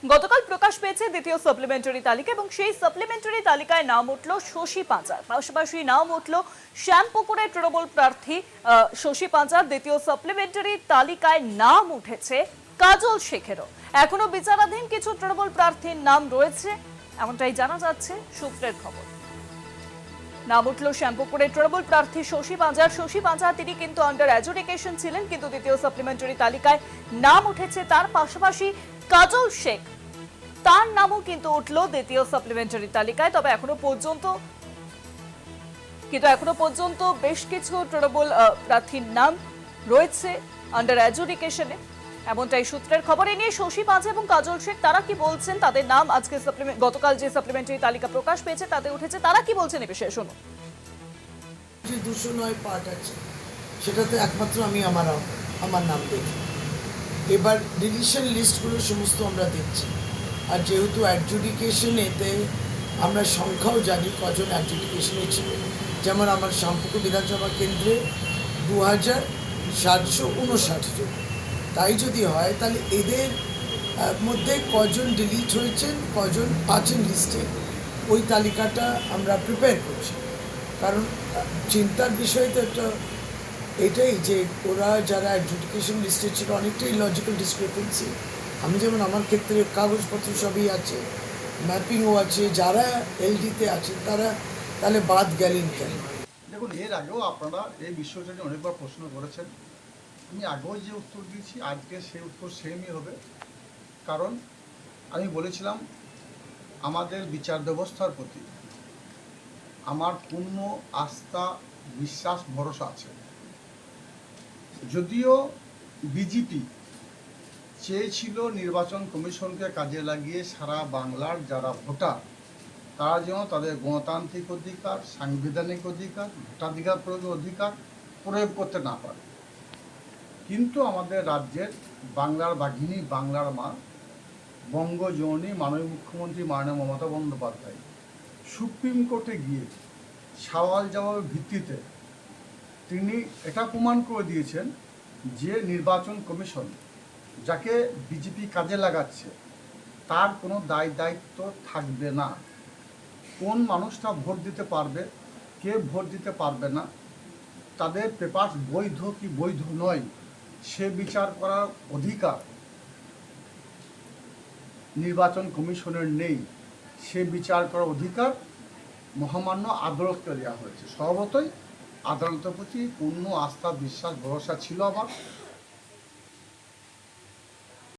গতকাল প্রকাশ পেয়েছে দ্বিতীয় সাপ্লিমেন্টারি তালিকা এবং সেই সাপ্লিমেন্টারি তালিকায় নাম উঠল শশী পাঁচার, পাশাপাশি নাম উঠল শ্যামপুকুরের তৃণমূল প্রার্থী শশী পাঁচার। দ্বিতীয় সাপ্লিমেন্টারি তালিকায় নাম উঠেছে কাজল শেখেরও। এখনো বিচারাধীন কিছু তৃণমূল প্রার্থীর নাম রয়েছে, এমনটাই জানা যাচ্ছে সূত্রের খবর। নাম উঠল শ্যামপুকুরের তৃণমূল প্রার্থী শশী পাঁচার। শশী পাঁচার তিনি কিন্তু আন্ডার এডুকেশন ছিলেন, কিন্তু দ্বিতীয় সাপ্লিমেন্টারি তালিকায় নাম উঠেছে তার। পাশাপাশি কাজল শেখ, তার নামও কিন্তু উঠল দ্বিতীয় সাপ্লিমেন্টারি তালিকায়। তবে এখনো পর্যন্ত বেশ কিছু তৃণমূল প্রার্থীর নাম রয়েছে আন্ডার এডুকেশনে, এমনটাই সূত্রের খবর। এ নিয়ে শশী পাঁচা এবং কাজল শেখ তারা কি বলছেন, তাদের নাম আজকে গতকাল যে সাপ্লিমেন্টারি তালিকা প্রকাশ পেয়েছে তাতে উঠেছে, তারা কি বলছেন এ বিষয়ে শুনুন। যে 209 পার্ট আছে সেটাতে একমাত্র আমি আমার নাম দেখি। এবার ডিলিশন লিস্টগুলো সমস্ত আমরা দেখছি, আর যেহেতু অ্যাডজুডিকেশনেতে আমরা সংখ্যাও জানি কজন অ্যাডজুডিকেশনে ছিল। যেমন আমার শ্যামপুকুর বিধানসভা কেন্দ্রে 2759 জন। তাই যদি হয় তাহলে এদের মধ্যে কজন ডিলিট হয়েছেন, কজন আছেন লিস্টে, ওই তালিকাটা আমরা প্রিপেয়ার করছি। কারণ চিন্তার বিষয় তো একটা এটাই যে ওরা যারা অ্যাডজুডিকেশন লিস্টে ছিল অনেকটাই লজিক্যাল ডিসক্রিপেন্সি। আমি যেমন আমার ক্ষেত্রে কাগজপত্র সবই আছে, ম্যাপিংও আছে, যারা এলডিতে আছে তারা তাহলে বাদ গেলেন কেন? দেখুন, এর আগেও আপনারা এই বিষয়টা নিয়ে অনেকবার প্রশ্ন করেছেন। আমি আগেও যে উত্তর দিয়েছি আজকে সেই উত্তর সেমই হবে। কারণ আমি বলেছিলাম আমাদের বিচার ব্যবস্থার প্রতি আমার পূর্ণ আস্থা, বিশ্বাস, ভরসা আছে। যদিও বিজেপি চেয়েছিল নির্বাচন কমিশনকে কাজে লাগিয়ে সারা বাংলার যারা ভোটার তারা যেন তাদের গণতান্ত্রিক অধিকার, সাংবিধানিক অধিকার, ভোটাধিকার প্রয়োগের অধিকার প্রয়োগ করতে না পারে, কিন্তু আমাদের রাজ্যের বাংলার বাঘিনী, বাংলার মা, বঙ্গজননী মাননীয় মুখ্যমন্ত্রী মাননীয় মমতা বন্দ্যোপাধ্যায় সুপ্রিম কোর্টে গিয়ে সওয়াল জবাবের ভিত্তিতে তিনি এটা প্রমাণ করে দিয়েছেন যে নির্বাচন কমিশন যাকে বিজেপি কাজে লাগাচ্ছে তার কোনো দায়িত্ব থাকবে না। কোন মানুষটা ভোট দিতে পারবে, কে ভোট দিতে পারবে না, তাদের পেপার বৈধ কি বৈধ নয় সে বিচার করার অধিকার নির্বাচন কমিশনের নেই। সে বিচার করার অধিকার মহামান্য আদালতকে দেওয়া হয়েছে। স্বভাবতই আদালতের প্রতি পূর্ণ আস্থা, বিশ্বাস, ভরসা ছিল আমার।